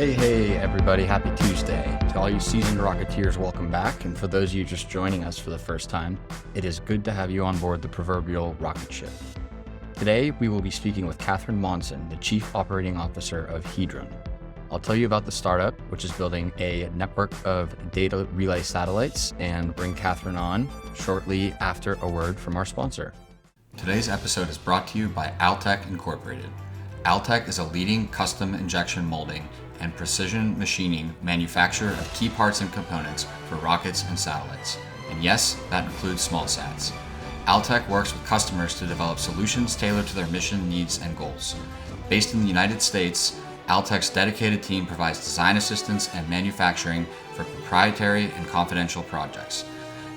Hey, everybody. Happy Tuesday. To all you seasoned Rocketeers, welcome back. And for those of you just joining us for the first time, it is good to have you on board the proverbial rocket ship. Today, we will be speaking with Katherine Monson, the Chief Operating Officer of Hedron. I'll tell you about the startup, which is building a network of data relay satellites, and bring Katherine on shortly after a word from our sponsor. Today's episode is brought to you by Altec Incorporated. Altec is a leading custom injection molding and precision machining manufacturer of key parts and components for rockets and satellites. And yes, that includes small sats. Altec works with customers to develop solutions tailored to their mission needs and goals. Based in the United States, Altec's dedicated team provides design assistance and manufacturing for proprietary and confidential projects.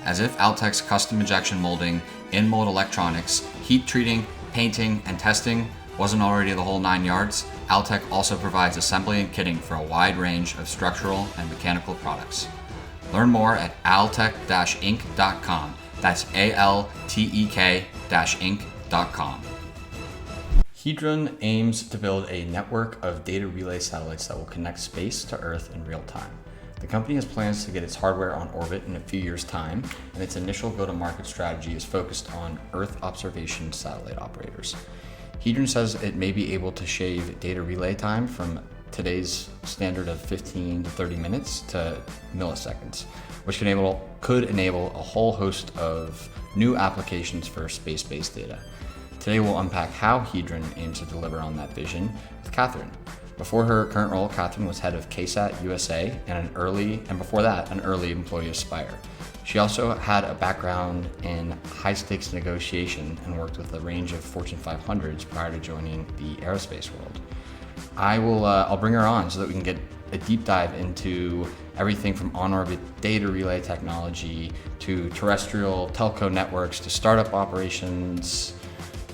As if Altec's custom injection molding, in-mold electronics, heat treating, painting, and testing wasn't already the whole 9 yards, Altec also provides assembly and kitting for a wide range of structural and mechanical products. Learn more at altec-inc.com. That's ALTEK-inc.com. Hedron aims to build a network of data relay satellites that will connect space to Earth in real time. The company has plans to get its hardware on orbit in a few years' time, and its initial go-to-market strategy is focused on Earth observation satellite operators. Hedron says it may be able to shave data relay time from today's standard of 15 to 30 minutes to milliseconds, which could enable a whole host of new applications for space-based data. Today we'll unpack how Hedron aims to deliver on that vision with Katherine. Before her current role, Katherine was head of KSAT USA and before that, an early employee of Spire. She also had a background in high-stakes negotiation and worked with a range of Fortune 500s prior to joining the aerospace world. I'll bring her on so that we can get a deep dive into everything from on-orbit data relay technology to terrestrial telco networks to startup operations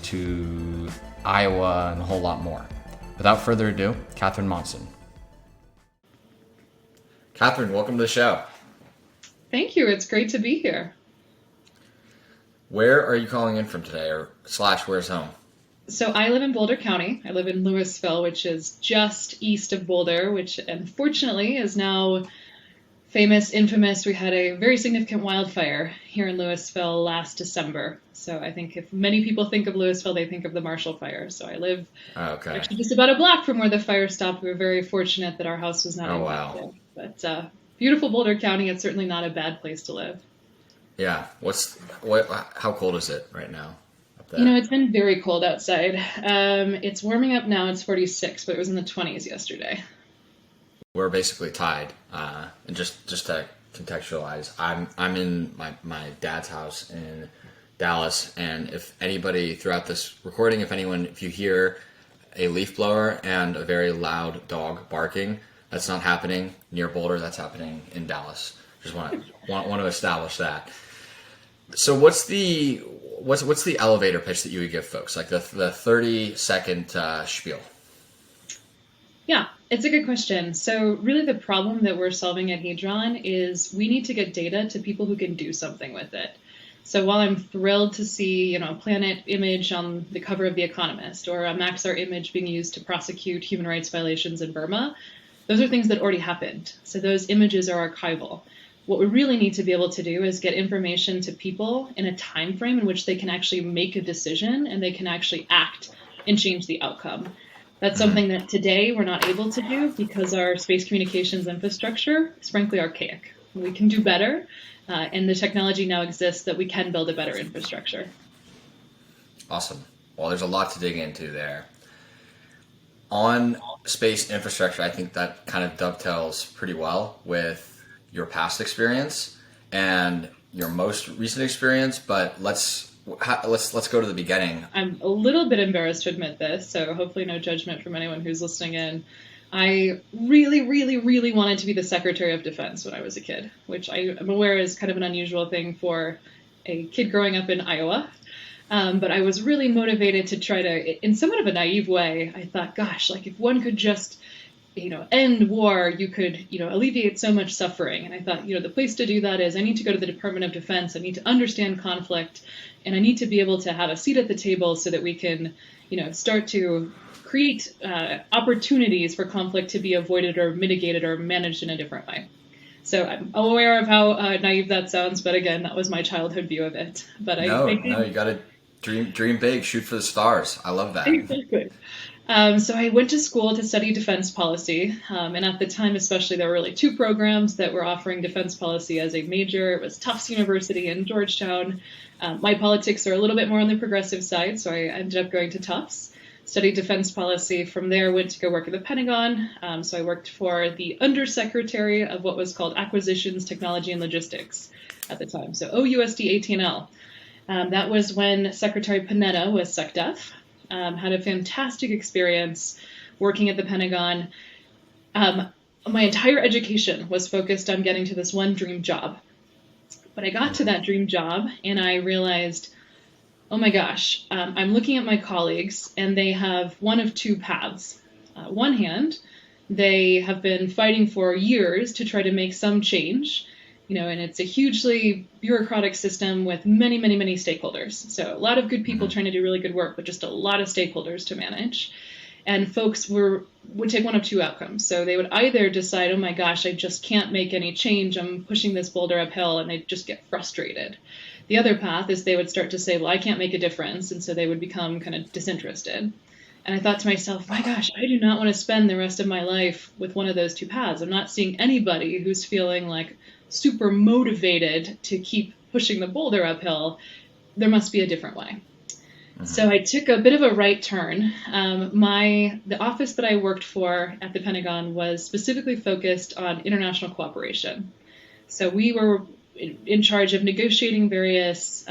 to Iowa and a whole lot more. Without further ado, Katherine Monson. Katherine, welcome to the show. Thank you. It's great to be here. Where are you calling in from today, where's home? So I live in Boulder County. I live in Louisville, which is just east of Boulder, which unfortunately is now infamous. We had a very significant wildfire here in Louisville last December. So I think if many people think of Louisville, they think of the Marshall Fire. So I live actually just about a block from where the fire stopped. We were very fortunate that our house was not impacted. Wow. But beautiful Boulder County. It's certainly not a bad place to live. Yeah. How cold is it right now up there? It's been very cold outside. It's warming up now. It's 46, but it was in the 20s yesterday. We're basically tied. And just to contextualize, I'm in my dad's house in Dallas, and if anybody throughout this recording, if you hear a leaf blower and a very loud dog barking, that's not happening near Boulder. That's happening in Dallas. Just want to establish that. So what's the elevator pitch that you would give folks, like the 30-second spiel? Yeah, it's a good question. So really the problem that we're solving at Hedron is we need to get data to people who can do something with it. So while I'm thrilled to see, a Planet image on the cover of The Economist or a Maxar image being used to prosecute human rights violations in Burma, those are things that already happened. So those images are archival. What we really need to be able to do is get information to people in a time frame in which they can actually make a decision and they can actually act and change the outcome. That's something that today we're not able to do because our space communications infrastructure is frankly archaic. We can do better, and the technology now exists that we can build a better infrastructure. Awesome. Well, there's a lot to dig into there. On space infrastructure, I think that kind of dovetails pretty well with your past experience and your most recent experience, but let's go to the beginning. I'm a little bit embarrassed to admit this, so hopefully no judgment from anyone who's listening in. I really, really, really wanted to be the Secretary of Defense when I was a kid, which I am aware is kind of an unusual thing for a kid growing up in Iowa. But I was really motivated to try to, in somewhat of a naive way, I thought, gosh, like if one could just, end war, you could, alleviate so much suffering. And I thought, the place to do that is I need to go to the Department of Defense. I need to understand conflict, and I need to be able to have a seat at the table so that we can, start to create opportunities for conflict to be avoided or mitigated or managed in a different way. So I'm aware of how naive that sounds, but again, that was my childhood view of it. But No, you got to dream big, shoot for the stars. I love that. Exactly. So I went to school to study defense policy, and at the time especially, there were really two programs that were offering defense policy as a major. It was Tufts University in Georgetown. My politics are a little bit more on the progressive side, so I ended up going to Tufts, studied defense policy. From there, went to go work at the Pentagon. So I worked for the Undersecretary of what was called Acquisitions, Technology, and Logistics at the time, so OUSD AT&L. That was when Secretary Panetta was SecDef. Had a fantastic experience working at the Pentagon. My entire education was focused on getting to this one dream job. But I got to that dream job and I realized, oh my gosh, I'm looking at my colleagues and they have one of two paths. One hand, they have been fighting for years to try to make some change, and it's a hugely bureaucratic system with many, many, many stakeholders. So a lot of good people trying to do really good work, but just a lot of stakeholders to manage. And folks would take one of two outcomes. So they would either decide, oh my gosh, I just can't make any change. I'm pushing this boulder uphill, and they'd just get frustrated. The other path is they would start to say, well, I can't make a difference. And so they would become kind of disinterested. And I thought to myself, my gosh, I do not want to spend the rest of my life with one of those two paths. I'm not seeing anybody who's feeling like super motivated to keep pushing the boulder uphill. There must be a different way. So I took a bit of a right turn. The office that I worked for at the Pentagon was specifically focused on international cooperation. So we were in charge of negotiating various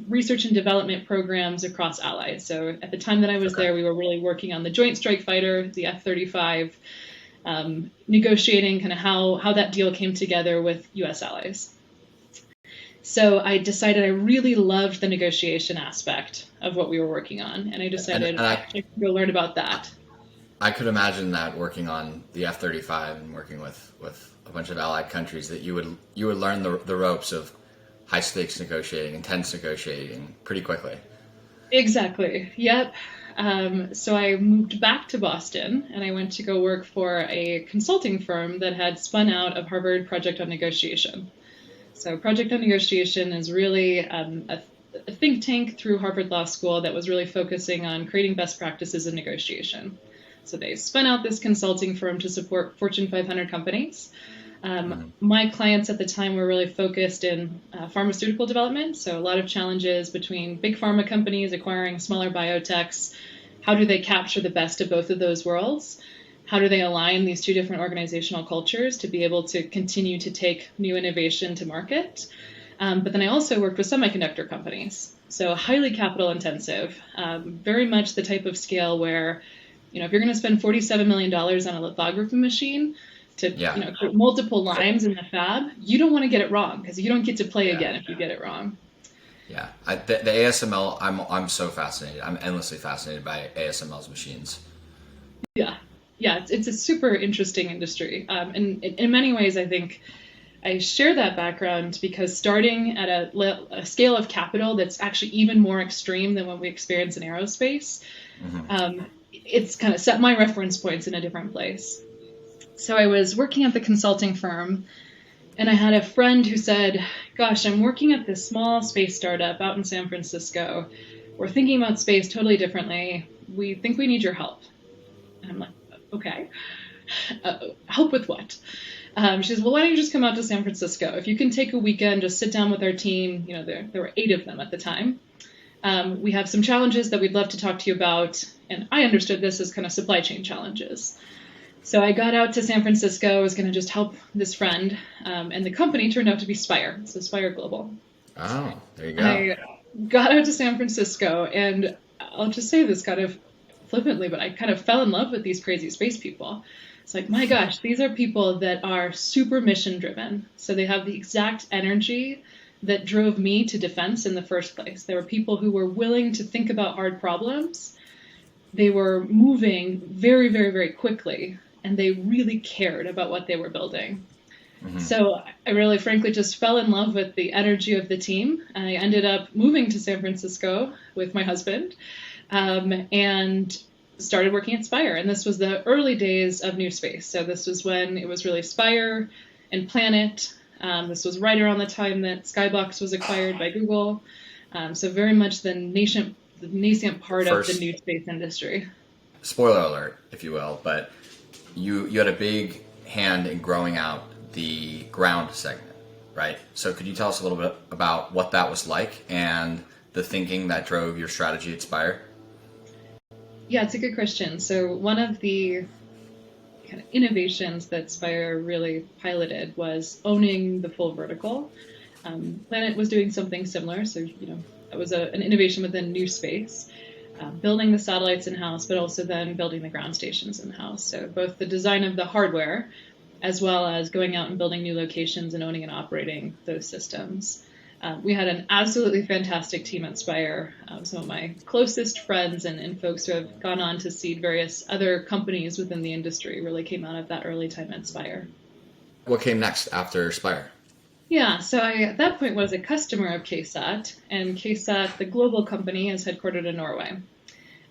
research and development programs across allies. So at the time that I was there, we were really working on the Joint Strike Fighter, the F-35, negotiating kind of how that deal came together with U.S. allies. So I decided I really loved the negotiation aspect of what we were working on, and I decided I could go learn about that. I could imagine that working on the F-35 and working with a bunch of allied countries, that you would learn the ropes of high stakes negotiating, intense negotiating pretty quickly. Exactly. Yep. So I moved back to Boston and I went to go work for a consulting firm that had spun out of Harvard Project on Negotiation. So Project on Negotiation is really a think tank through Harvard Law School that was really focusing on creating best practices in negotiation. So they spun out this consulting firm to support Fortune 500 companies. My clients at the time were really focused in pharmaceutical development, so a lot of challenges between big pharma companies acquiring smaller biotechs. How do they capture the best of both of those worlds? How do they align these two different organizational cultures to be able to continue to take new innovation to market? But then I also worked with semiconductor companies, so highly capital intensive, very much the type of scale where, if you're going to spend $47 million on a lithography machine to put multiple lines in the fab, you don't want to get it wrong because you don't get to play again if you get it wrong. Yeah, the ASML, I'm so fascinated. I'm endlessly fascinated by ASML's machines. Yeah, it's a super interesting industry. And in many ways, I think I share that background because starting at a scale of capital that's actually even more extreme than what we experience in aerospace, it's kind of set my reference points in a different place. So I was working at the consulting firm, and I had a friend who said, gosh, I'm working at this small space startup out in San Francisco. We're thinking about space totally differently. We think we need your help. And I'm like, okay. Help with what? She says, well, why don't you just come out to San Francisco? If you can take a weekend, just sit down with our team. There were 8 of them at the time. We have some challenges that we'd love to talk to you about. And I understood this as kind of supply chain challenges. So I got out to San Francisco. I was going to just help this friend. And the company turned out to be Spire. So Spire Global. Oh, there you go. I got out to San Francisco, and I'll just say this kind of flippantly, but I kind of fell in love with these crazy space people. It's like, my gosh, these are people that are super mission driven. So they have the exact energy that drove me to defense in the first place. There were people who were willing to think about hard problems. They were moving very, very, very quickly, and they really cared about what they were building. So I really, frankly, just fell in love with the energy of the team. I ended up moving to San Francisco with my husband and started working at Spire. And this was the early days of new space. So this was when it was really Spire and Planet. This was right around the time that Skybox was acquired by Google. So very much the nascent part of the new space industry. Spoiler alert, if you will, but you had a big hand in growing out the ground segment, right? So could you tell us a little bit about what that was like and the thinking that drove your strategy at Spire? Yeah, it's a good question. So one of the kind of innovations that Spire really piloted was owning the full vertical. Planet was doing something similar, so it was an innovation within new space, building the satellites in-house, but also then building the ground stations in-house. So both the design of the hardware, as well as going out and building new locations and owning and operating those systems. We had an absolutely fantastic team at Spire. Some of my closest friends and folks who have gone on to seed various other companies within the industry really came out of that early time at Spire. What came next after Spire? Yeah, so I, at that point, was a customer of KSAT, and KSAT, the global company, is headquartered in Norway.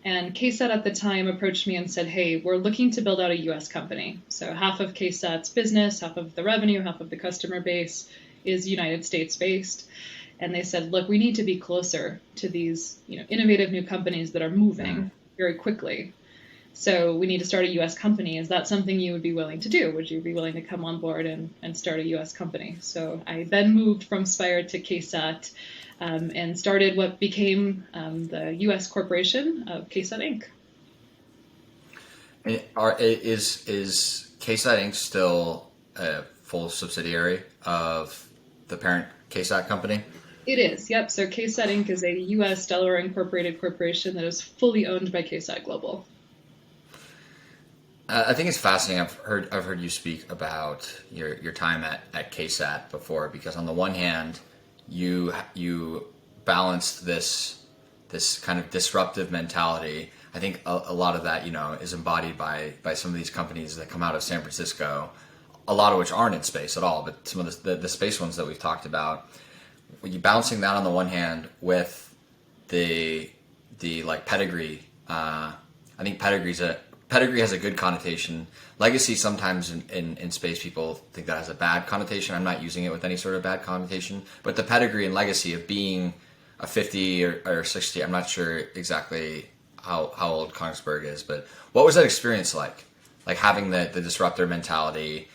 And KSAT at the time approached me and said, hey, we're looking to build out a US company. So half of KSAT's business, half of the revenue, half of the customer base is United States based. And they said, look, we need to be closer to these innovative new companies that are moving very quickly. So we need to start a US company. Is that something you would be willing to do? Would you be willing to come on board and start a US company? So I then moved from Spire to KSAT and started what became the US corporation of KSAT Inc. Is KSAT Inc. still a full subsidiary of the parent KSAT company? It is, yep. So KSAT Inc. is a US Delaware incorporated corporation that is fully owned by KSAT Global. I think it's fascinating. I've heard you speak about your time at KSAT before, because on the one hand, you balanced this kind of disruptive mentality. I think a lot of that is embodied by some of these companies that come out of San Francisco, a lot of which aren't in space at all, but some of the space ones that we've talked about. When you balancing that on the one hand with the like pedigree, I think pedigree has a good connotation. Legacy sometimes in space people think that has a bad connotation. I'm not using it with any sort of bad connotation, but the pedigree and legacy of being a 50 or 60, I'm not sure exactly how old Kongsberg is, but what was that experience like? Like having the disruptor mentality,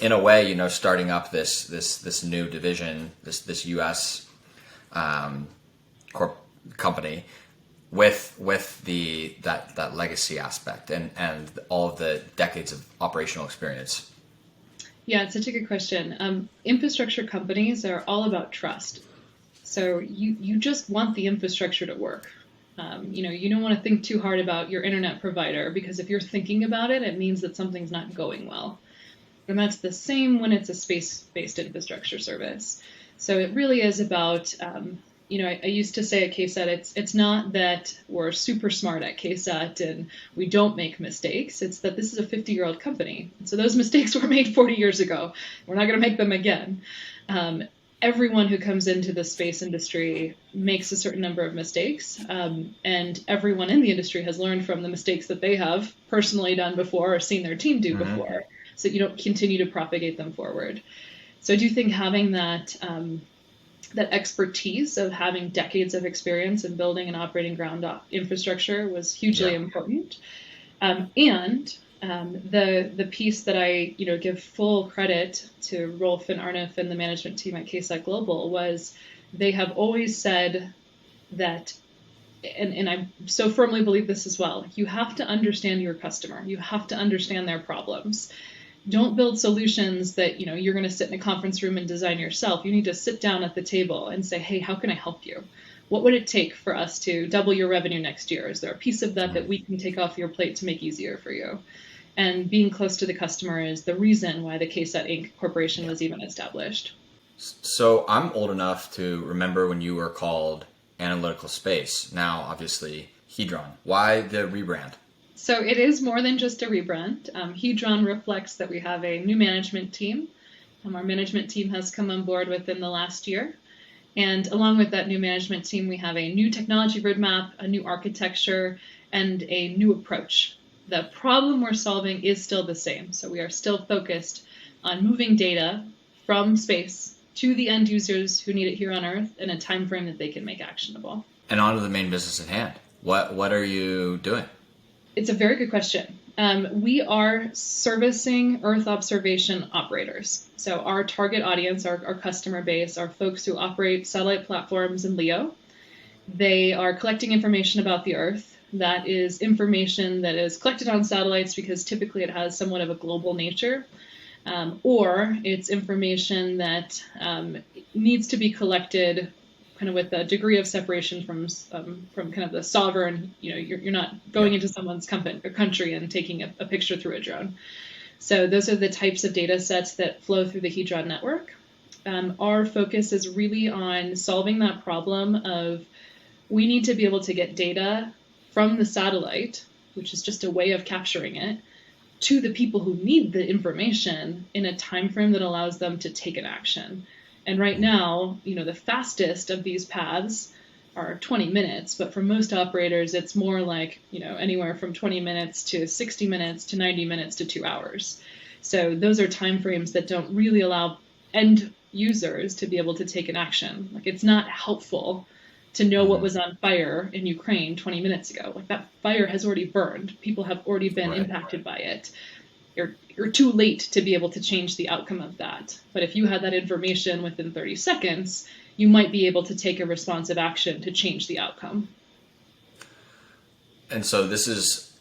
in a way, starting up this new division, this U.S. company with that legacy aspect and all of the decades of operational experience. Yeah, it's such a good question. Infrastructure companies are all about trust. So you just want the infrastructure to work. You don't want to think too hard about your internet provider, because if you're thinking about it, it means that something's not going well. And that's the same when it's a space-based infrastructure service. So it really is about, I used to say at KSAT, it's not that we're super smart at KSAT and we don't make mistakes. It's that this is a 50-year-old company. So those mistakes were made 40 years ago. We're not going to make them again. Everyone who comes into the space industry makes a certain number of mistakes, and everyone in the industry has learned from the mistakes that they have personally done before or seen their team do before, so you don't continue to propagate them forward. So I do think having that expertise of having decades of experience in building and operating ground infrastructure was hugely important. The piece that I give full credit to Rolf and Arnulf and the management team at KSAT Global was they have always said that, and I so firmly believe this as well, you have to understand your customer. You have to understand their problems. Don't build solutions that you're going to sit in a conference room and design yourself. You need to sit down at the table and say, hey, how can I help you? What would it take for us to double your revenue next year? Is there a piece of that we can take off your plate to make easier for you? And being close to the customer is the reason why the KSAT Inc. Corporation was even established. So I'm old enough to remember when you were called Analytical Space. Now, obviously, Hedron. Why the rebrand? So it is more than just a rebrand. Hedron reflects that we have a new management team. Our management team has come on board within the last year. And along with that new management team, we have a new technology roadmap, a new architecture, and a new approach. The problem we're solving is still the same. So we are still focused on moving data from space to the end users who need it here on Earth in a time frame that they can make actionable. And on to the main business at hand. What are you doing? It's a very good question. We are servicing Earth observation operators. So our target audience, our customer base, are folks who operate satellite platforms in LEO. They are collecting information about the Earth. That is information that is collected on satellites because typically it has somewhat of a global nature, or it's information that needs to be collected kind of with a degree of separation from kind of the sovereign. You're not going into someone's country and taking a picture through a drone. So those are the types of data sets that flow through the Hedron network. Our focus is really on solving that problem of we need to be able to get data from the satellite, which is just a way of capturing it, to the people who need the information in a time frame that allows them to take an action. And right now, the fastest of these paths are 20 minutes, but for most operators, it's more like, anywhere from 20 minutes to 60 minutes to 90 minutes to 2 hours. So those are time frames that don't really allow end users to be able to take an action. Like, it's not helpful to know what was on fire in Ukraine 20 minutes ago. Like, that fire has already burned. People have already been impacted by it. You're too late to be able to change the outcome of that. But if you had that information within 30 seconds, you might be able to take a responsive action to change the outcome. And so this is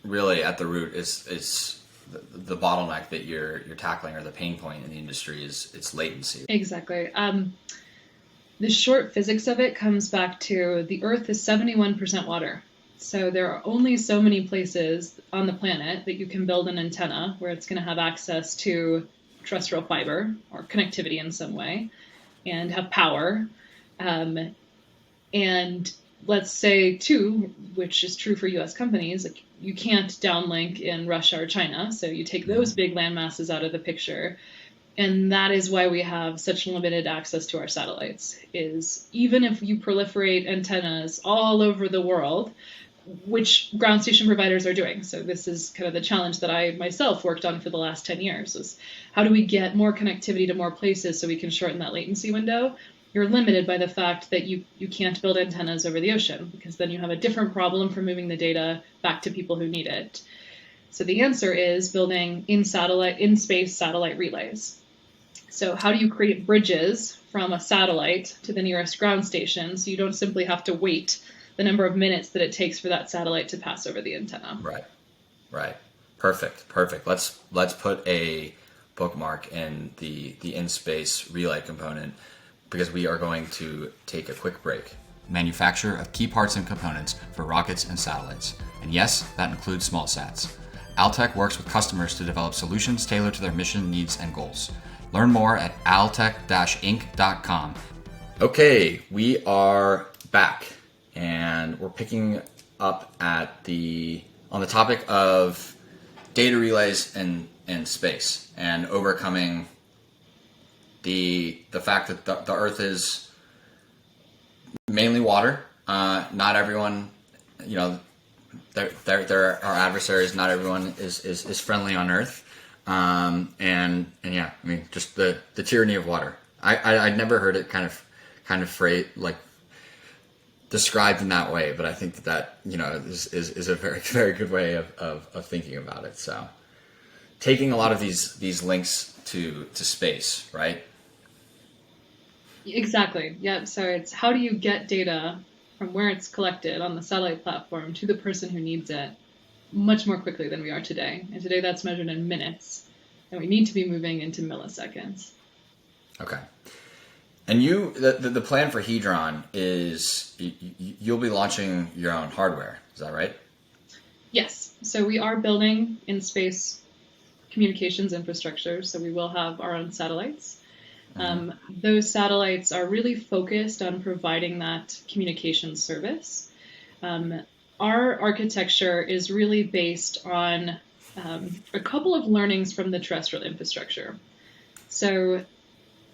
really at the root is the bottleneck that you're tackling, or the pain point in the industry is its latency. Exactly. The short physics of it comes back to the Earth is 71% water. So there are only so many places on the planet that you can build an antenna where it's going to have access to terrestrial fiber or connectivity in some way and have power. And let's say, too, which is true for U.S. companies, like, you can't downlink in Russia or China. So you take those big land masses out of the picture. And that is why we have such limited access to our satellites, is even if you proliferate antennas all over the world, which ground station providers are doing. So this is kind of the challenge that I myself worked on for the last 10 years, is how do we get more connectivity to more places so we can shorten that latency window? You're limited by the fact that you can't build antennas over the ocean, because then you have a different problem for moving the data back to people who need it. So the answer is building in-space satellite relays. So how do you create bridges from a satellite to the nearest ground station so you don't simply have to wait the number of minutes that it takes for that satellite to pass over the antenna? Right. Perfect. Let's put a bookmark in the in-space relay component, because we are going to take a quick break. Manufacture of key parts and components for rockets and satellites. And yes, that includes small sats. Altec works with customers to develop solutions tailored to their mission needs and goals. Learn more at altec-inc.com. Okay, we are back, and we're picking up on the topic of data relays in space and overcoming the fact that the Earth is mainly water. Not everyone, there are adversaries. Not everyone is friendly on Earth. And yeah, I mean, just the tyranny of water. I'd never heard it kind of phrased, like, described in that way, but I think that is a very, very good way of thinking about it. So taking a lot of these links to space, right? Exactly. Yeah. So it's how do you get data from where it's collected on the satellite platform to the person who needs it much more quickly than we are today. And today that's measured in minutes, and we need to be moving into milliseconds. Okay. And the plan for Hedron is you'll be launching your own hardware. Is that right? Yes. So we are building in space communications infrastructure. So we will have our own satellites. Those satellites are really focused on providing that communication service. Our architecture is really based on a couple of learnings from the terrestrial infrastructure. So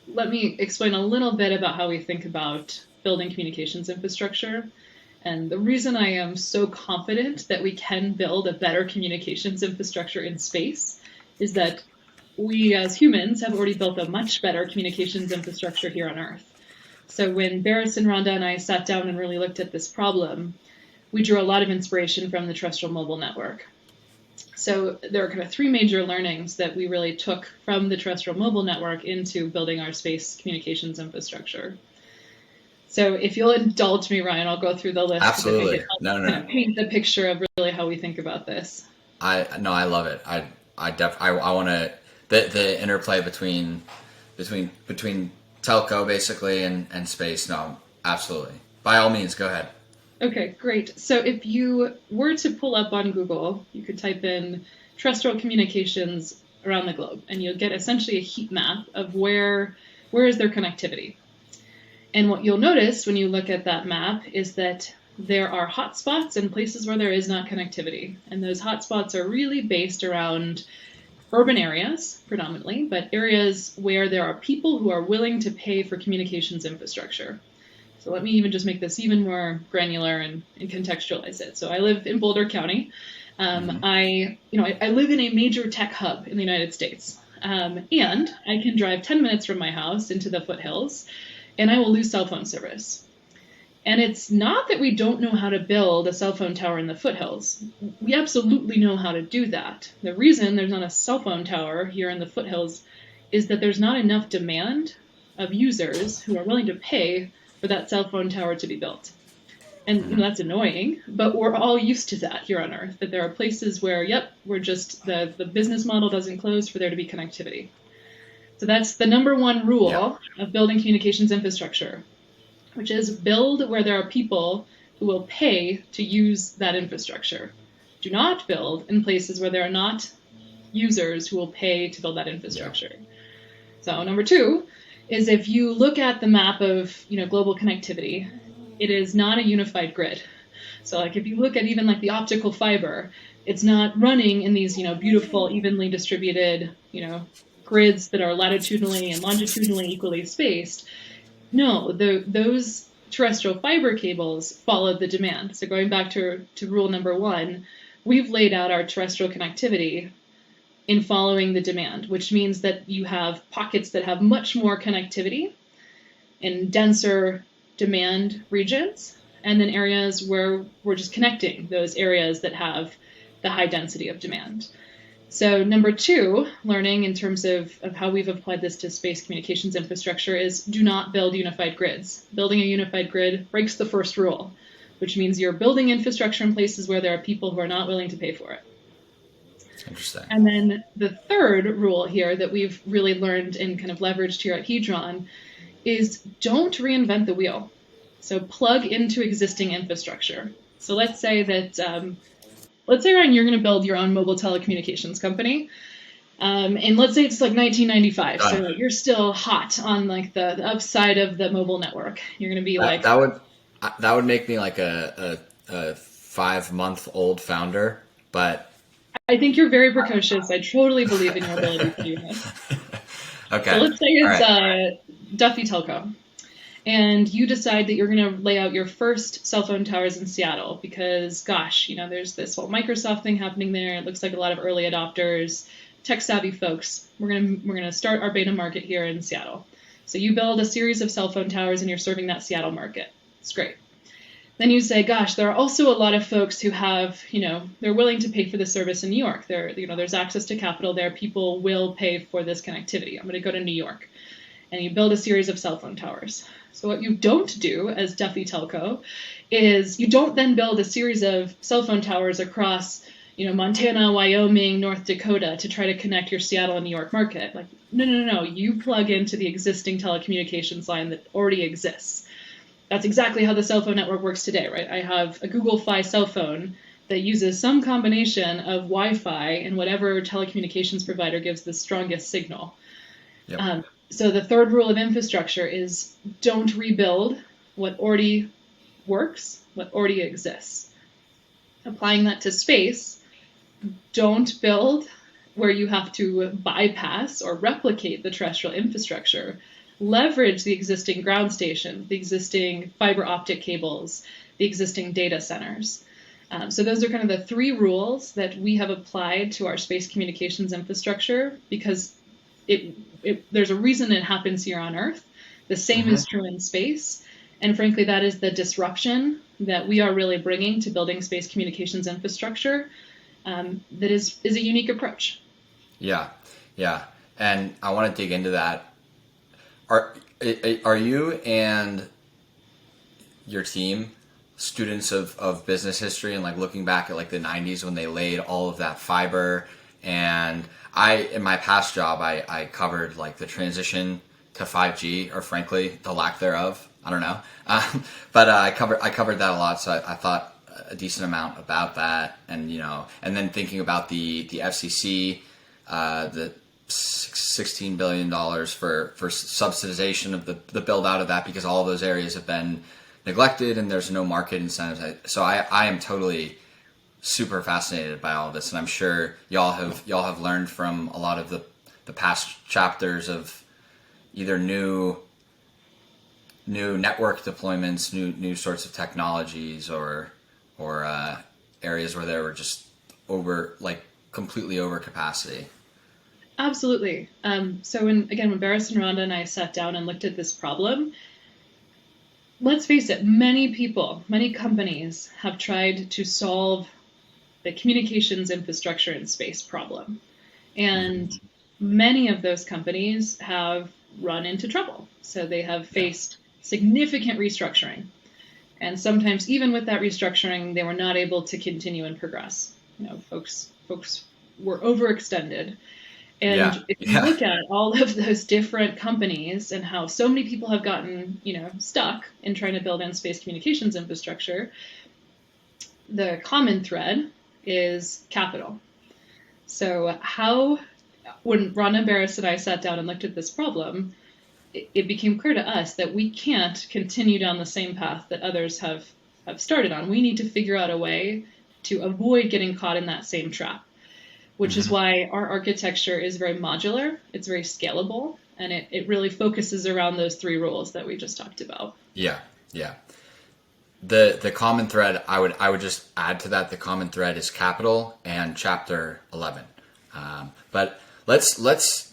let me explain a little bit about how we think about building communications infrastructure. And the reason I am so confident that we can build a better communications infrastructure in space is that we as humans have already built a much better communications infrastructure here on Earth. So when Barris and Rhonda and I sat down and really looked at this problem, we drew a lot of inspiration from the terrestrial mobile network. So there are kind of three major learnings that we really took from the terrestrial mobile network into building our space communications infrastructure. So if you'll indulge me, Ryan, I'll go through the list. Absolutely. Kind of paint the picture of really how we think about this. I love it. I want to the interplay between telco basically and space. No, absolutely. By all means, go ahead. Okay, great. So if you were to pull up on Google, you could type in terrestrial communications around the globe, and you'll get essentially a heat map of where is their connectivity. And what you'll notice when you look at that map is that there are hotspots and places where there is not connectivity. And those hotspots are really based around urban areas predominantly, but areas where there are people who are willing to pay for communications infrastructure. So let me even just make this even more granular and contextualize it. So I live in Boulder County. I live in a major tech hub in the United States. And I can drive 10 minutes from my house into the foothills, and I will lose cell phone service. And it's not that we don't know how to build a cell phone tower in the foothills. We absolutely know how to do that. The reason there's not a cell phone tower here in the foothills is that there's not enough demand of users who are willing to pay for that cell phone tower to be built. And that's annoying, but we're all used to that here on Earth, that there are places where, we're just, the business model doesn't close for there to be connectivity. So that's the number one rule of building communications infrastructure, which is build where there are people who will pay to use that infrastructure. Do not build in places where there are not users who will pay to build that infrastructure. So number two is if you look at the map of global connectivity, it is not a unified grid. So like if you look at even like the optical fiber, it's not running in these beautiful, evenly distributed grids that are latitudinally and longitudinally equally spaced. No, those terrestrial fiber cables follow the demand. So going back to rule number one, we've laid out our terrestrial connectivity in following the demand, which means that you have pockets that have much more connectivity in denser demand regions, and then areas where we're just connecting those areas that have the high density of demand. So number two, learning in terms of how we've applied this to space communications infrastructure is do not build unified grids. Building a unified grid breaks the first rule, which means you're building infrastructure in places where there are people who are not willing to pay for it. Interesting. And then the third rule here that we've really learned and kind of leveraged here at Hedron is don't reinvent the wheel. So plug into existing infrastructure. So let's say that, Ryan, you're going to build your own mobile telecommunications company. And let's say it's like 1995. So you're still hot on like the upside of the mobile network. You're going to be that would make me like a 5-month-old founder, but I think you're very precocious. I totally believe in your ability to do this. Okay. So let's say it's Duffy Telco, and you decide that you're going to lay out your first cell phone towers in Seattle because, gosh, there's this whole Microsoft thing happening there. It looks like a lot of early adopters, tech-savvy folks. We're gonna start our beta market here in Seattle. So you build a series of cell phone towers, and you're serving that Seattle market. It's great. Then you say, gosh, there are also a lot of folks who have, they're willing to pay for the service in New York. There's access to capital there. People will pay for this connectivity. I'm going to go to New York. And you build a series of cell phone towers. So what you don't do as Duffy Telco is you don't then build a series of cell phone towers across, Montana, Wyoming, North Dakota to try to connect your Seattle and New York market. Like, no. You plug into the existing telecommunications line that already exists. That's exactly how the cell phone network works today, right? I have a Google Fi cell phone that uses some combination of Wi-Fi and whatever telecommunications provider gives the strongest signal. Yep. So the third rule of infrastructure is don't rebuild what already works, what already exists. Applying that to space, don't build where you have to bypass or replicate the terrestrial infrastructure. Leverage the existing ground station, the existing fiber optic cables, the existing data centers. So those are kind of the three rules that we have applied to our space communications infrastructure, because there's a reason it happens here on Earth. The same is true in space. And frankly, that is the disruption that we are really bringing to building space communications infrastructure. That is a unique approach. Yeah. And I want to dig into that. Are you and your team students of business history and like looking back at like the 90s when they laid all of that fiber? And in my past job, I covered like the transition to 5G, or frankly, the lack thereof. I don't know. But I covered that a lot. So I thought a decent amount about that. And, and then thinking about the FCC, the $16 billion for subsidization of the build out of that, because all of those areas have been neglected and there's no market incentives. So I am totally super fascinated by all of this, and I'm sure y'all have learned from a lot of the past chapters of either new network deployments, new sorts of technologies, or areas where they were just completely over capacity. Absolutely. So when Barris and Rhonda and I sat down and looked at this problem, let's face it, many companies have tried to solve the communications infrastructure in space problem. And many of those companies have run into trouble. So they have faced significant restructuring. And sometimes even with that restructuring, they were not able to continue and progress. Folks were overextended. And if you look at all of those different companies and how so many people have gotten, stuck in trying to build in space communications infrastructure, the common thread is capital. So when Rhonda, Barris, and I sat down and looked at this problem, it became clear to us that we can't continue down the same path that others have started on. We need to figure out a way to avoid getting caught in that same trap, which is why our architecture is very modular, it's very scalable, and it really focuses around those three rules that we just talked about. Yeah. The common thread, I would just add to that, the common thread is capital and Chapter 11. But let's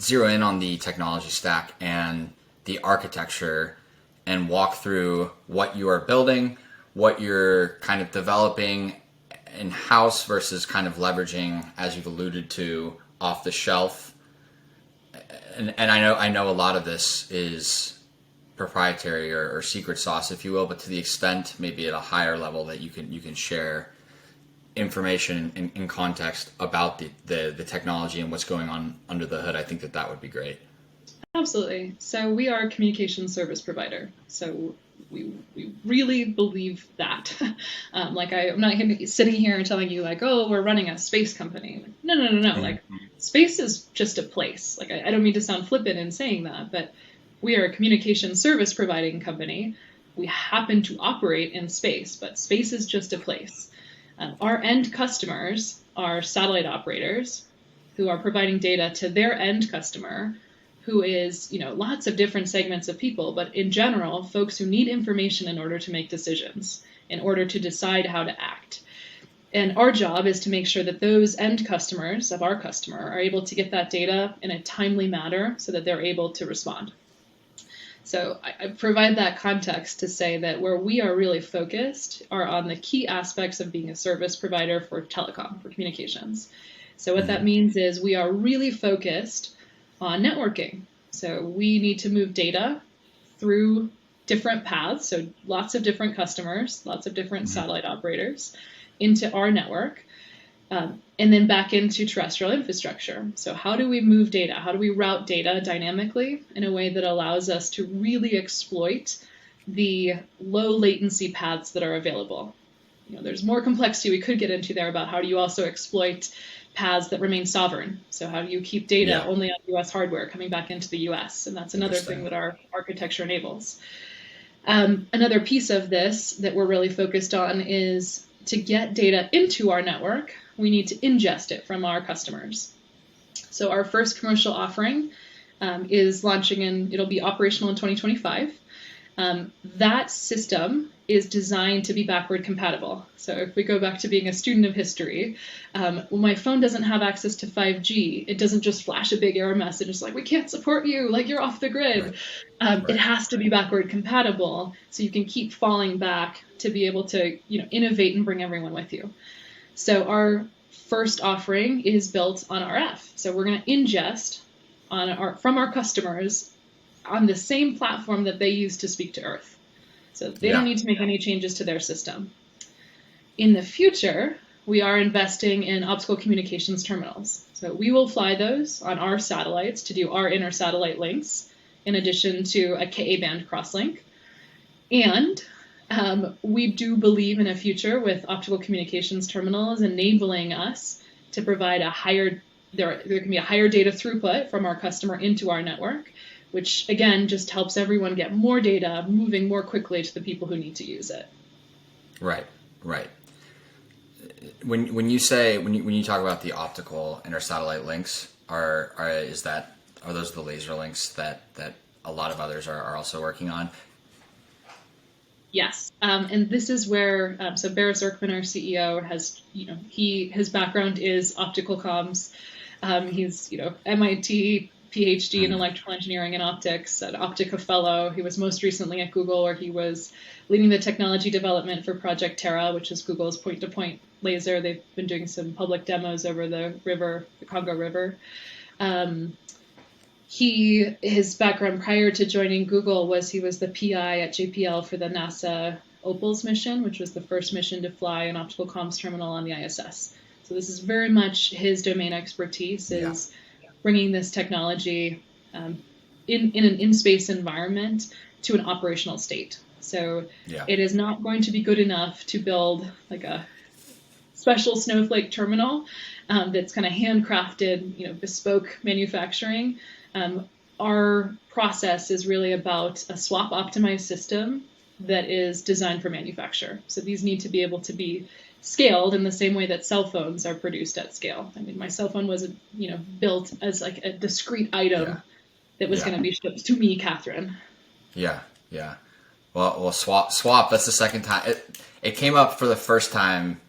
zero in on the technology stack and the architecture and walk through what you are building, what you're kind of developing in-house versus kind of leveraging, as you've alluded to, off the shelf. And I know a lot of this is proprietary or secret sauce, if you will, but to the extent maybe at a higher level that you can share information in context about the technology and what's going on under the hood, I think that would be great. Absolutely. So we are a communication service provider. So we really believe that. I'm not sitting here and telling you we're running a space company. No. Mm-hmm. Space is just a place. I don't mean to sound flippant in saying that, but we are a communication service providing company. We happen to operate in space, but space is just a place. Our end customers are satellite operators who are providing data to their end customer, who is, lots of different segments of people, but in general, folks who need information in order to make decisions, in order to decide how to act. And our job is to make sure that those end customers of our customer are able to get that data in a timely manner so that they're able to respond. So I provide that context to say that where we are really focused are on the key aspects of being a service provider for telecom, for communications. So what that means is we are really focused on networking. So we need to move data through different paths, so lots of different customers, lots of different satellite operators into our network, and then back into terrestrial infrastructure. So how do we move data? How do we route data dynamically in a way that allows us to really exploit the low latency paths that are available? There's more complexity we could get into there about how do you also exploit paths that remain sovereign. So how do you keep data only on U.S. hardware coming back into the U.S.? And that's another thing that our architecture enables. Another piece of this that we're really focused on is to get data into our network, we need to ingest it from our customers. So our first commercial offering is launching it'll be operational in 2025. That system is designed to be backward compatible. So if we go back to being a student of history, when my phone doesn't have access to 5G, it doesn't just flash a big error message. It's like, we can't support you, like you're off the grid. Right. It has to be backward compatible so you can keep falling back to be able to innovate and bring everyone with you. So our first offering is built on RF. So we're going to ingest from our customers on the same platform that they use to speak to Earth. So they don't need to make any changes to their system. In the future, we are investing in optical communications terminals. So we will fly those on our satellites to do our inter-satellite links, in addition to a Ka-band crosslink. And we do believe in a future with optical communications terminals enabling us to provide there can be a higher data throughput from our customer into our network, which again just helps everyone get more data moving more quickly to the people who need to use it. Right. When you talk about the optical inter-satellite links, are those the laser links that a lot of others are also working on? Yes, and this is where so Barry Zirkman, our CEO, has his background is optical comms. He's MIT PhD in electrical engineering and optics, an Optica fellow. He was most recently at Google, where he was leading the technology development for Project Terra, which is Google's point-to-point laser. They've been doing some public demos over the Congo River. His background prior to joining Google was he was the PI at JPL for the NASA Opals mission, which was the first mission to fly an optical comms terminal on the ISS. So this is very much his domain expertise, is bringing this technology in an in-space environment to an operational state. So it is not going to be good enough to build like a special snowflake terminal that's kind of handcrafted, bespoke manufacturing. Our process is really about a swap optimized system that is designed for manufacture. So these need to be able to be scaled in the same way that cell phones are produced at scale. I mean, my cell phone was, built as like a discrete item that was going to be shipped to me, Katherine. Yeah. Well, swap. That's the second time it came up for the first time.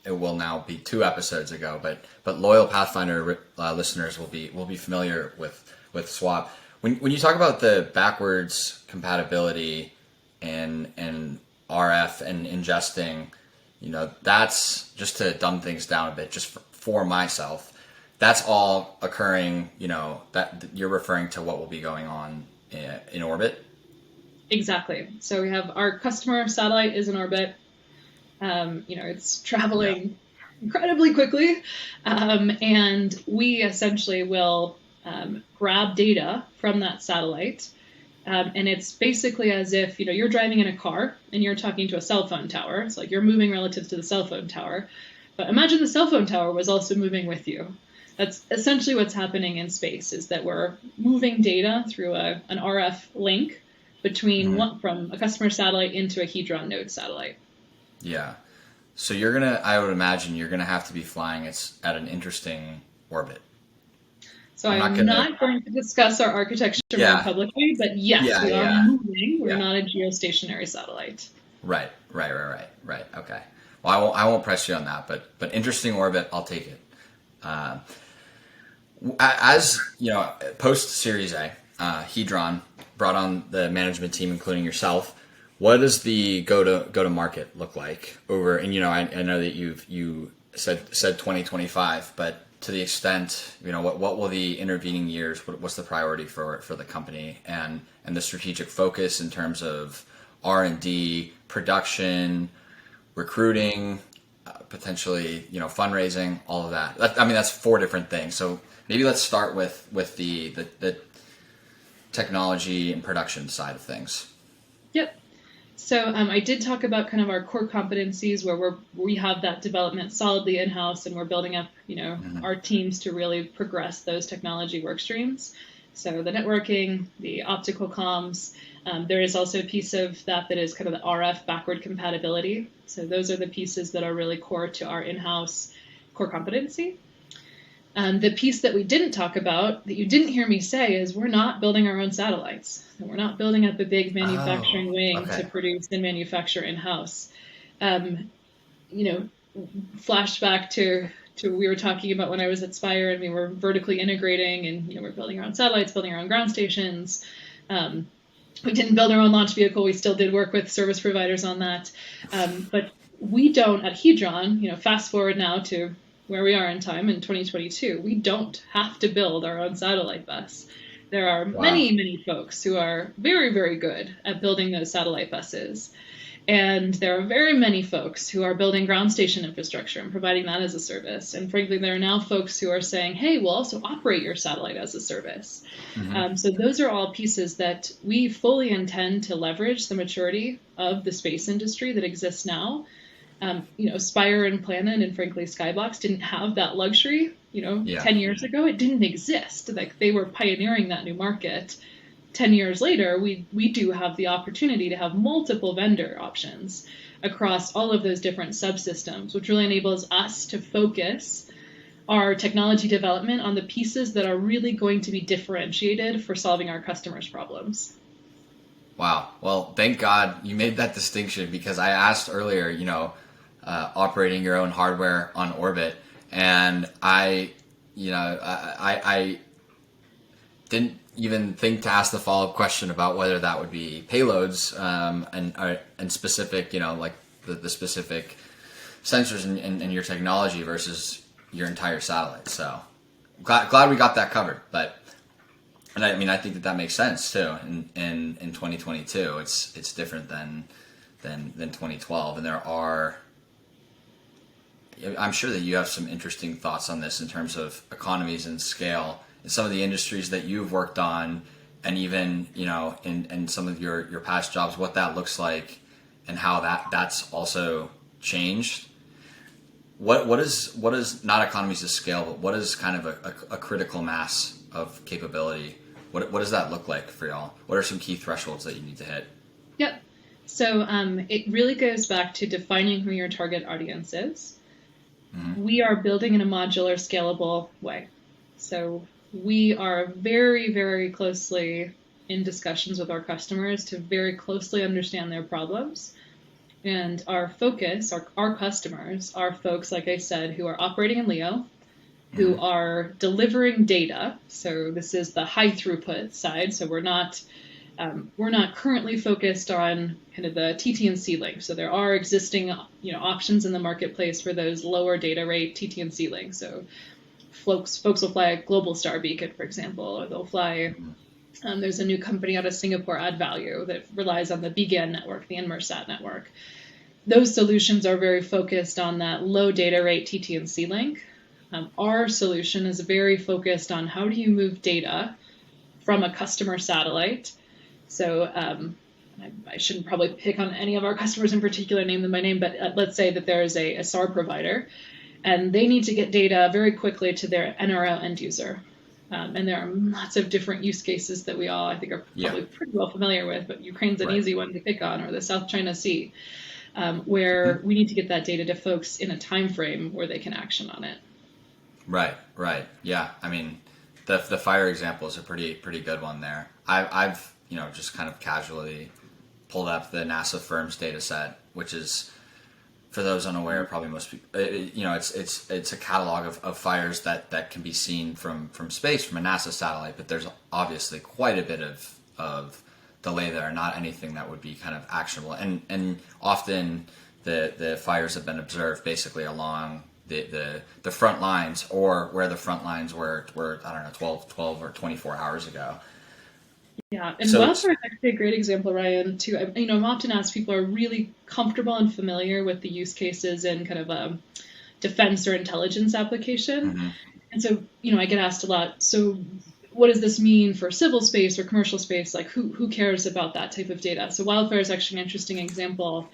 It will now be 2 episodes ago, but loyal Pathfinder listeners will be familiar with swap. When you talk about the backwards compatibility and RF and ingesting, that's just to dumb things down a bit, just for myself. That's all occurring, that you're referring to what will be going on in orbit. Exactly. So we have our customer satellite is in orbit. It's traveling incredibly quickly, and we essentially will grab data from that satellite, and it's basically as if you're driving in a car and you're talking to a cell phone tower. It's like you're moving relative to the cell phone tower, but imagine the cell phone tower was also moving with you. That's essentially what's happening in space, is that we're moving data through an RF link between from a customer satellite into a Hedron node satellite. Yeah. So I would imagine you're gonna have to be flying at an interesting orbit. So I'm not going to discuss our architecture more publicly, but yes, we are moving. We're not a geostationary satellite. Right. Okay. Well, I won't press you on that, but interesting orbit, I'll take it. As post Series A, Hedron brought on the management team, including yourself. What does the go to market look like over? And I know that you said 2025, but to the extent what will the intervening years? What's the priority for the company and the strategic focus in terms of R&D, production, recruiting, potentially fundraising, all of that. That's 4 different things. So maybe let's start with the technology and production side of things. Yep. So I did talk about kind of our core competencies where we have that development solidly in-house, and we're building up, our teams to really progress those technology work streams. So the networking, the optical comms, there is also a piece of that is kind of the RF backward compatibility. So those are the pieces that are really core to our in-house core competency. The piece that we didn't talk about, that you didn't hear me say, is we're not building our own satellites. We're not building up a big manufacturing wing to produce and manufacture in-house. Flashback to we were talking about when I was at Spire and we were vertically integrating, and we're building our own satellites, building our own ground stations. We didn't build our own launch vehicle. We still did work with service providers on that. But we don't, at Hedron, fast forward now to where we are in time in 2022, we don't have to build our own satellite bus. There are many, many folks who are very, very good at building those satellite buses. And there are very many folks who are building ground station infrastructure and providing that as a service. And frankly, there are now folks who are saying, hey, we'll also operate your satellite as a service. So those are all pieces that we fully intend to leverage the maturity of the space industry that exists now. Spire and Planet and frankly Skybox didn't have that luxury. 10 years ago, it didn't exist. Like, they were pioneering that new market. 10 years later, we do have the opportunity to have multiple vendor options across all of those different subsystems, which really enables us to focus our technology development on the pieces that are really going to be differentiated for solving our customers' problems. Wow. Well, thank God you made that distinction, because I asked earlier, operating your own hardware on orbit, and I didn't even think to ask the follow-up question about whether that would be payloads and specific, like the specific sensors in your technology versus your entire satellite. So glad we got that covered. And I think that makes sense too. In 2022, it's different than 2012, and I'm sure that you have some interesting thoughts on this in terms of economies and scale in some of the industries that you've worked on, and even in some of your past jobs, what that looks like and how that's also changed. What is not economies of scale, but what is kind of a critical mass of capability? What does that look like for y'all? What are some key thresholds that you need to hit? Yep. So it really goes back to defining who your target audience is. We are building in a modular, scalable way. So we are very, very closely in discussions with our customers to very closely understand their problems. And our focus, our customers, are folks, like I said, who are operating in LEO, who are delivering data. So this is the high throughput side. So we're not currently focused on kind of the TT&C link. So there are existing options in the marketplace for those lower data rate TT&C links. So folks will fly a Global Star beacon, for example, or they'll fly. There's a new company out of Singapore, Add Value, that relies on the BGAN network, the Inmarsat network. Those solutions are very focused on that low data rate TT&C link. Our solution is very focused on how do you move data from a customer satellite. So I shouldn't probably pick on any of our customers in particular, name them by name, but let's say that there is a SAR provider, and they need to get data very quickly to their NRO end user. And there are lots of different use cases that we all, I think, are probably pretty well familiar with, but Ukraine's an easy one to pick on, or the South China Sea, where we need to get that data to folks in a time frame where they can action on it. Right. Yeah. I mean, the fire example is a pretty good one there. I've just kind of casually pulled up the NASA firms data set, which is, for those unaware, probably most people, it's a catalog of fires that can be seen from space, from a NASA satellite, but there's obviously quite a bit of delay there, not anything that would be kind of actionable. And often the fires have been observed basically along the front lines, or where the front lines were I don't know, 12 or 24 hours ago. Yeah, and wildfire is actually a great example, Ryan, too. I'm often asked, people are really comfortable and familiar with the use cases in kind of a defense or intelligence application. And so, I get asked a lot, so what does this mean for civil space or commercial space? Like, who cares about that type of data? So wildfire is actually an interesting example.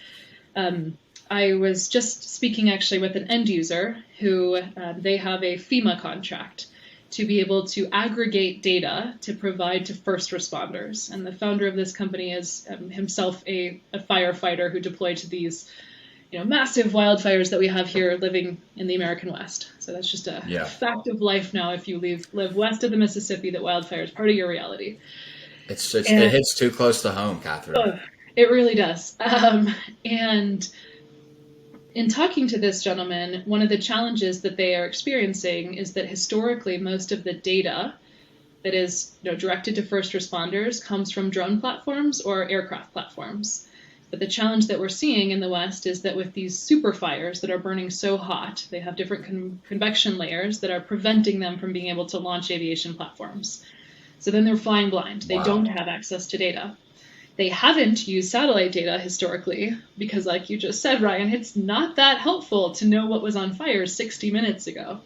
I was just speaking actually with an end user who they have a FEMA contract to be able to aggregate data to provide to first responders. And the founder of this company is himself a firefighter who deployed to these massive wildfires that we have here living in the American West. So that's just a fact of life now. If you live west of the Mississippi, that wildfire is part of your reality. It hits too close to home, Katherine. Oh, it really does. And in talking to this gentleman, one of the challenges that they are experiencing is that historically most of the data that is directed to first responders comes from drone platforms or aircraft platforms. But the challenge that we're seeing in the West is that with these super fires that are burning so hot, they have different convection layers that are preventing them from being able to launch aviation platforms. So then they're flying blind. They don't have access to data. They haven't used satellite data historically because, like you just said, Ryan, it's not that helpful to know what was on fire 60 minutes ago.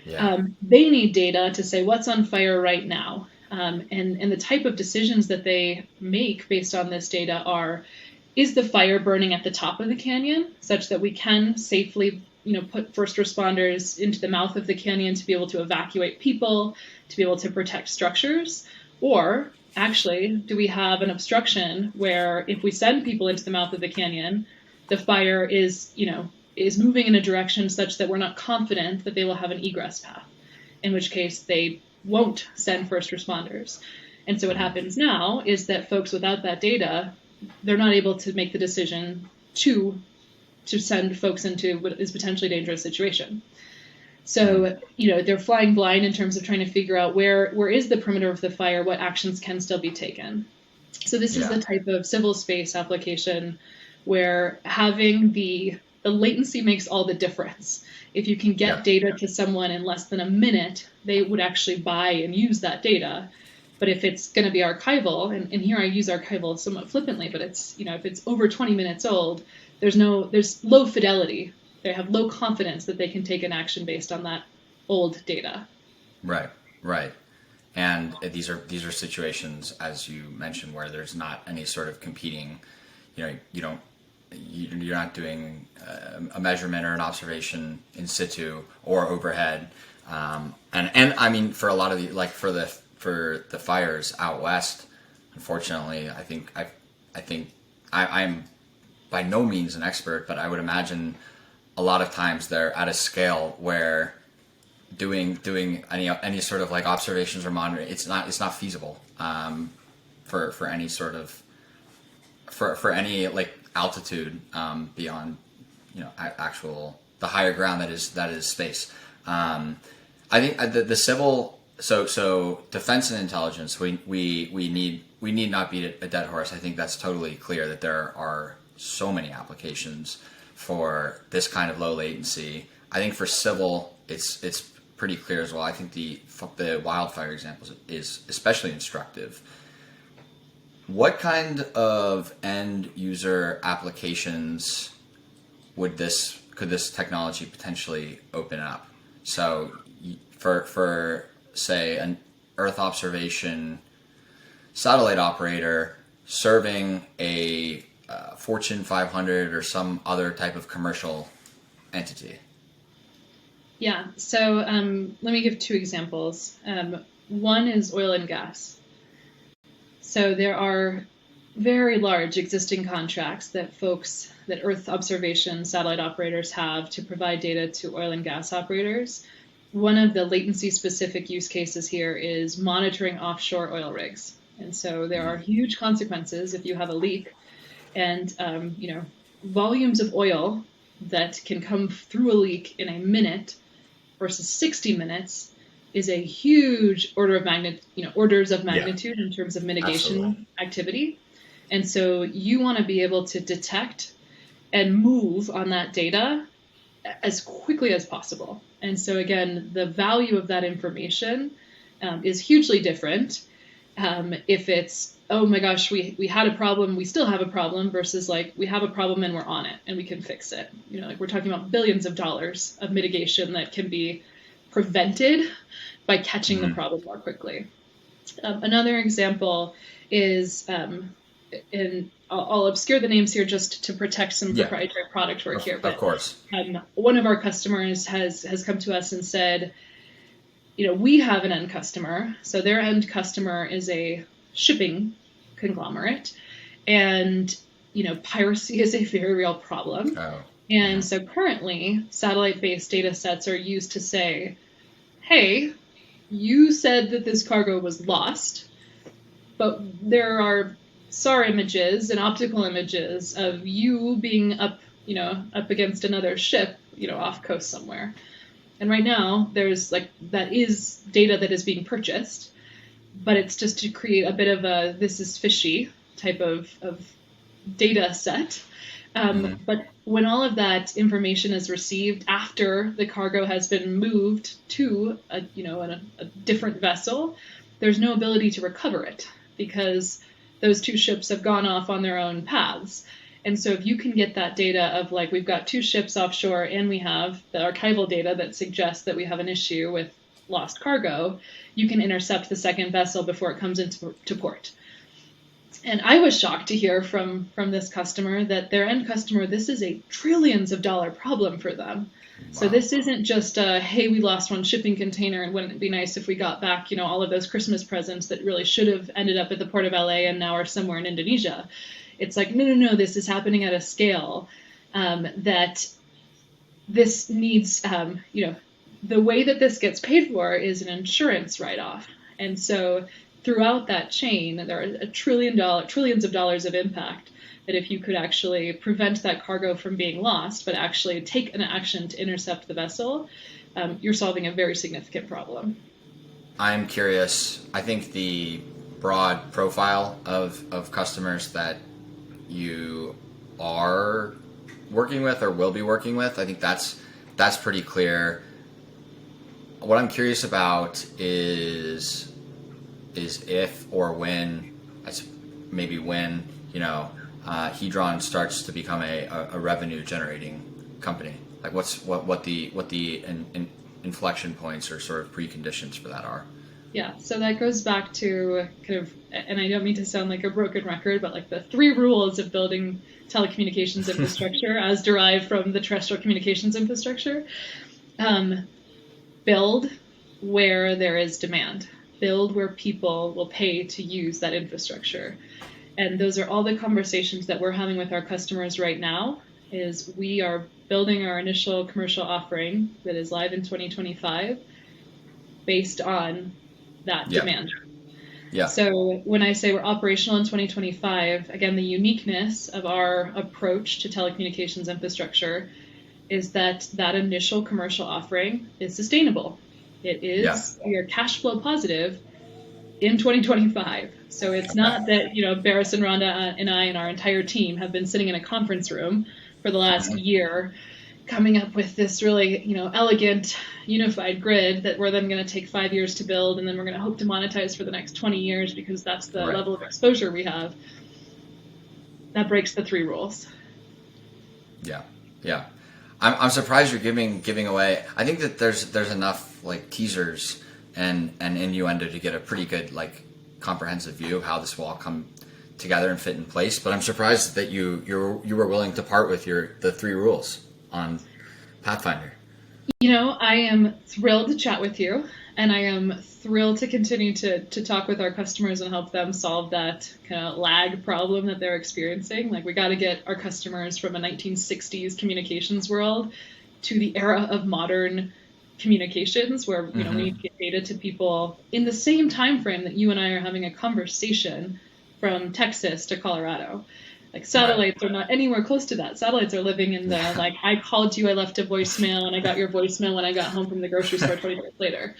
Yeah. They need data to say what's on fire right now. And the type of decisions that they make based on this data are, is the fire burning at the top of the canyon such that we can safely put first responders into the mouth of the canyon to be able to evacuate people, to be able to protect structures? Or actually, do we have an obstruction where if we send people into the mouth of the canyon, the fire is moving in a direction such that we're not confident that they will have an egress path, in which case they won't send first responders. And so what happens now is that folks without that data, they're not able to make the decision to send folks into what is potentially a dangerous situation. So, they're flying blind in terms of trying to figure out where is the perimeter of the fire, what actions can still be taken. So this is the type of civil space application where having the latency makes all the difference. If you can get data to someone in less than a minute, they would actually buy and use that data. But if it's going to be archival, and here I use archival somewhat flippantly, but it's, if it's over 20 minutes old, there's low fidelity. They have low confidence that they can take an action based on that old data. Right. And these are situations, as you mentioned, where there's not any sort of competing, you're not doing a measurement or an observation in situ or overhead. And I mean, for a lot of for the fires out west, unfortunately, I think I'm by no means an expert, but I would imagine a lot of times they're at a scale where doing any sort of observations or monitoring, it's not feasible for any sort of for any altitude beyond actual the higher ground that is space. I think the civil so defense and intelligence we need not beat a dead horse. I think that's totally clear that there are so many applications for this kind of low latency. I think for civil, it's pretty clear as well. I think the wildfire example is especially instructive. What kind of end user applications could this technology potentially open up? So for say an Earth observation satellite operator serving a Fortune 500 or some other type of commercial entity? Yeah, so let me give two examples. One is oil and gas. So there are very large existing contracts that Earth observation satellite operators have to provide data to oil and gas operators. One of the latency specific use cases here is monitoring offshore oil rigs. And so there are huge consequences if you have a leak. And, volumes of oil that can come through a leak in a minute versus 60 minutes is a huge orders of magnitude in terms of mitigation activity. And so you want to be able to detect and move on that data as quickly as possible. And so again, the value of that information is hugely different. If it's, oh my gosh, we had a problem, we still have a problem, versus we have a problem and we're on it and we can fix it. We're talking about billions of dollars of mitigation that can be prevented by catching the problem more quickly. Another example is, and I'll obscure the names here just to protect some proprietary product work here. But, of course. One of our customers has come to us and said, we have an end customer. So their end customer is a shipping conglomerate. And, piracy is a very real problem. And so currently, satellite-based data sets are used to say, hey, you said that this cargo was lost, but there are SAR images and optical images of you being up against another ship, off coast somewhere. And right now, there's that is data that is being purchased, but it's just to create a bit of a this is fishy type of data set. But when all of that information is received after the cargo has been moved to a different vessel, there's no ability to recover it because those two ships have gone off on their own paths. And so if you can get that data of we've got two ships offshore and we have the archival data that suggests that we have an issue with lost cargo, you can intercept the second vessel before it comes into port. And I was shocked to hear from this customer that their end customer, this is a trillions of dollar problem for them. Wow. So this isn't just hey, we lost one shipping container and wouldn't it be nice if we got back, all of those Christmas presents that really should have ended up at the port of LA and now are somewhere in Indonesia. It's no, this is happening at a scale that this needs, the way that this gets paid for is an insurance write-off. And so throughout that chain, there are trillions of dollars of impact that if you could actually prevent that cargo from being lost, but actually take an action to intercept the vessel, you're solving a very significant problem. I'm curious, I think the broad profile of customers that you are working with or will be working with, I think that's pretty clear. What I'm curious about is if or when, maybe when, Hedron starts to become a revenue generating company. What the inflection points or sort of preconditions for that are. Yeah, so that goes back to kind of, and I don't mean to sound like a broken record, but the 3 rules of building telecommunications infrastructure as derived from the terrestrial communications infrastructure. Build where there is demand. Build where people will pay to use that infrastructure. And those are all the conversations that we're having with our customers right now, is we are building our initial commercial offering that is live in 2025 based on that demand. Yeah. So when I say we're operational in 2025, again, the uniqueness of our approach to telecommunications infrastructure is that initial commercial offering is sustainable. It is, we are cash flow positive in 2025. So it's not that, Barris and Rhonda and I and our entire team have been sitting in a conference room for the last year coming up with this really, elegant, unified grid that we're then going to take 5 years to build, and then we're going to hope to monetize for the next 20 years because that's the level of exposure we have. That breaks the 3 rules. Yeah. I'm surprised you're giving away. I think that there's enough teasers and innuendo to get a pretty good comprehensive view of how this will all come together and fit in place. But I'm surprised that you were willing to part with the 3 rules on Pathfinder. I am thrilled to chat with you, and I am thrilled to continue to talk with our customers and help them solve that kind of lag problem that they're experiencing. We got to get our customers from a 1960s communications world to the era of modern communications where we need to get data to people in the same time frame that you and I are having a conversation from Texas to Colorado. Satellites are not anywhere close to that. Satellites are living in the I called you, I left a voicemail, and I got your voicemail when I got home from the grocery store 20 minutes later.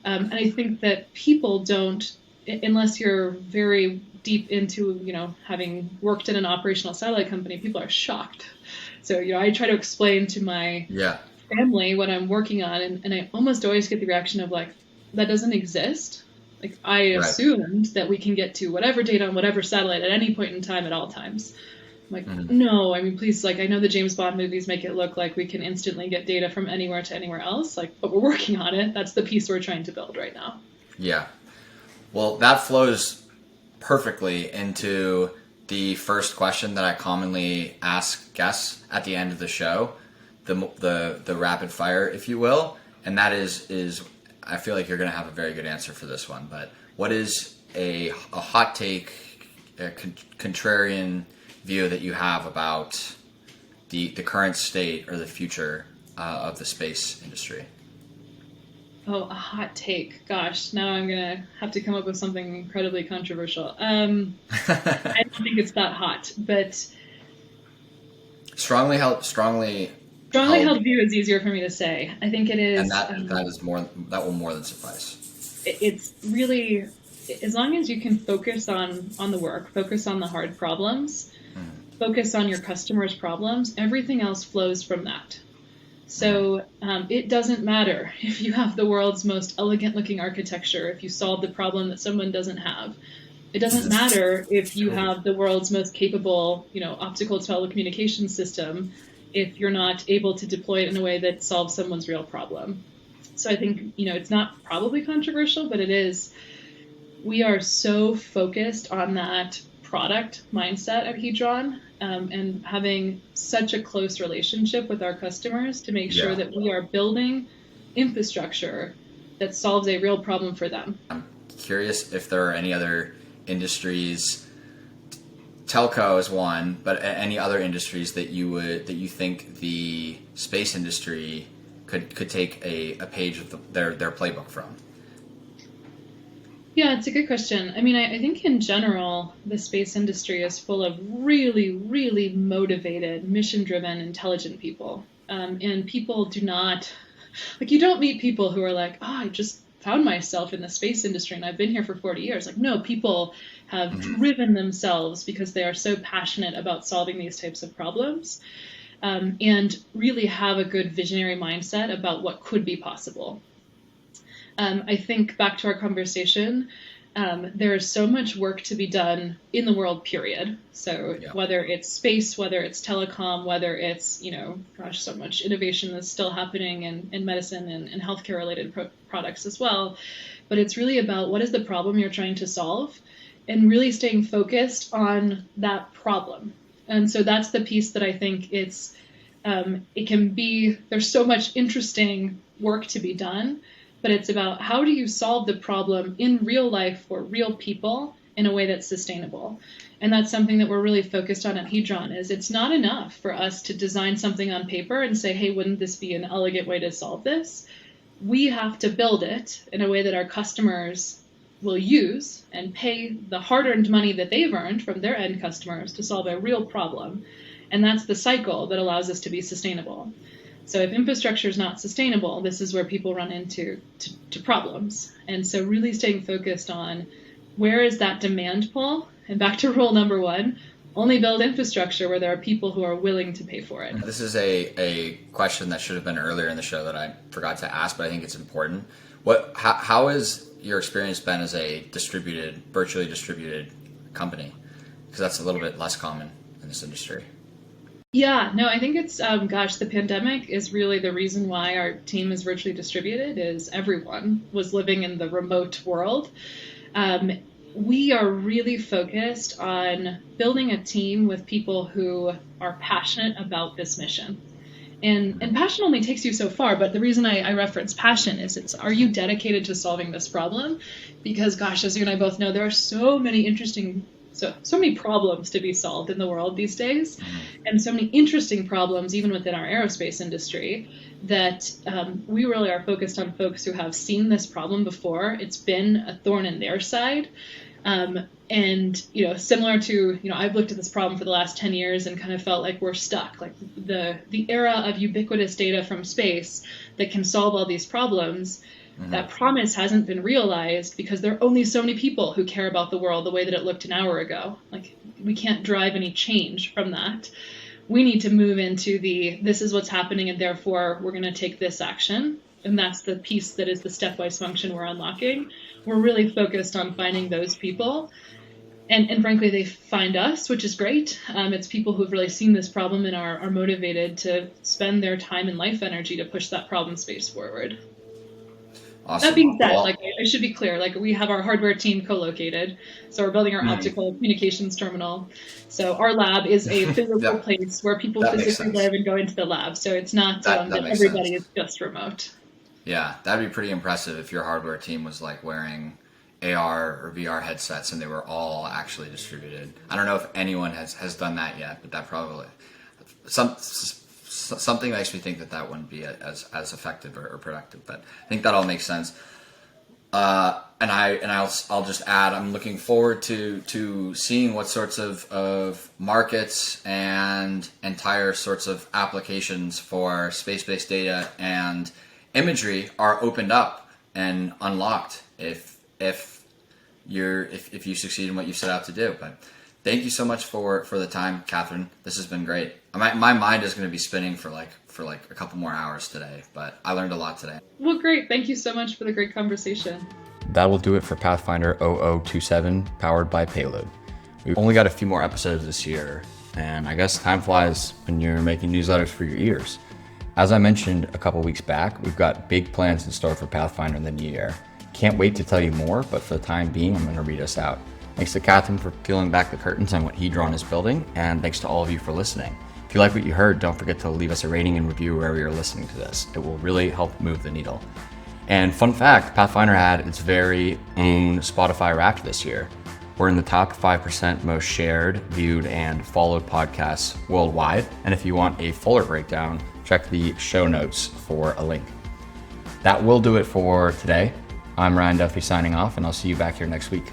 And I think that people don't, unless you're very deep into having worked in an operational satellite company, people are shocked. So I try to explain to my family what I'm working on, and I almost always get the reaction of that doesn't exist. I assumed that we can get to whatever data on whatever satellite at any point in time at all times. No, please, I know the James Bond movies make it look like we can instantly get data from anywhere to anywhere else, but we're working on it. That's the piece we're trying to build right now. Yeah. Well, that flows perfectly into the first question that I commonly ask guests at the end of the show, the rapid fire, if you will, and that is I feel like you're going to have a very good answer for this one, but what is a hot take, a contrarian view that you have about the current state or the future of the space industry? Oh, a hot take. Gosh, now I'm going to have to come up with something incredibly controversial. I don't think it's that hot, but strongly held held view is easier for me to say. I think it is. And that will more than suffice. It's really, as long as you can focus on the work, focus on the hard problems, focus on your customers' problems, everything else flows from that. So it doesn't matter if you have the world's most elegant looking architecture, if you solve the problem that someone doesn't have. It doesn't matter if you have the world's most capable, optical telecommunications system, if you're not able to deploy it in a way that solves someone's real problem. So I think, it's not probably controversial, but it is. We are so focused on that product mindset at Hedron, and having such a close relationship with our customers to make sure that we are building infrastructure that solves a real problem for them. I'm curious if there are any other industries, telco is one, but any other industries that you think the space industry could take a page of their playbook from? Yeah, it's a good question. I mean, I think in general, the space industry is full of really, really motivated, mission-driven, intelligent people. And people do not, you don't meet people who are like, I just found myself in the space industry and I've been here for 40 years. No, people have driven themselves because they are so passionate about solving these types of problems, and really have a good visionary mindset about what could be possible. I think back to our conversation, there is so much work to be done in the world, period. So whether it's space, whether it's telecom, whether it's, so much innovation that's still happening in medicine and healthcare related products as well. But it's really about what is the problem you're trying to solve and really staying focused on that problem. And so that's the piece that I think it can be, there's so much interesting work to be done. But it's about how do you solve the problem in real life for real people in a way that's sustainable. And that's something that we're really focused on at Hedron, is it's not enough for us to design something on paper and say, hey, wouldn't this be an elegant way to solve this? We have to build it in a way that our customers will use and pay the hard-earned money that they've earned from their end customers to solve a real problem. And that's the cycle that allows us to be sustainable. So if infrastructure is not sustainable, this is where people run into problems. And so really staying focused on where is that demand pull? And back to rule number one, only build infrastructure where there are people who are willing to pay for it. This is a question that should have been earlier in the show that I forgot to ask, but I think it's important. How has your experience been as a virtually distributed company? Because that's a little bit less common in this industry. Yeah, no, I think it's, the pandemic is really the reason why our team is virtually distributed, is everyone was living in the remote world. We are really focused on building a team with people who are passionate about this mission. And passion only takes you so far, but the reason I reference passion is are you dedicated to solving this problem? Because, as you and I both know, there are so many many problems to be solved in the world these days, and so many interesting problems even within our aerospace industry that we really are focused on folks who have seen this problem before. It's been a thorn in their side. And, similar to, I've looked at this problem for the last 10 years and kind of felt like we're stuck. Like the era of ubiquitous data from space that can solve all these problems, that promise hasn't been realized because there are only so many people who care about the world the way that it looked an hour ago. We can't drive any change from that. We need to move into this is what's happening and therefore we're going to take this action. And that's the piece that is the stepwise function we're unlocking. We're really focused on finding those people. And frankly, they find us, which is great. It's people who've really seen this problem and are motivated to spend their time and life energy to push that problem space forward. Awesome. That being said, I should be clear, we have our hardware team co-located. So we're building our optical communications terminal. So our lab is a physical place where people physically live and go into the lab. So it's not that everybody is just remote. Yeah, that'd be pretty impressive if your hardware team was wearing AR or VR headsets and they were all actually distributed. I don't know if anyone has done that yet, but that probably something makes me think that wouldn't be as effective or productive. But I think that all makes sense. I'll just add, I'm looking forward to seeing what sorts of markets and entire sorts of applications for space-based data and imagery are opened up and unlocked if you succeed in what you set out to do. But thank you so much for the time, Katherine. This has been great. My mind is going to be spinning for like a couple more hours today, but I learned a lot today. Well, great. Thank you so much for the great conversation. That will do it for Pathfinder 0027, powered by Payload. We've only got a few more episodes this year, and I guess time flies when you're making newsletters for your ears. As I mentioned a couple weeks back, we've got big plans in store for Pathfinder in the new year. Can't wait to tell you more, but for the time being, I'm going to read us out. Thanks to Katherine for peeling back the curtains on what Hedron is building, and thanks to all of you for listening. If you like what you heard, don't forget to leave us a rating and review wherever you're listening to this. It will really help move the needle. And fun fact, Pathfinder had its very own Spotify Wrapped this year. We're in the top 5% most shared, viewed, and followed podcasts worldwide. And if you want a fuller breakdown, check the show notes for a link. That will do it for today. I'm Ryan Duffy signing off, and I'll see you back here next week.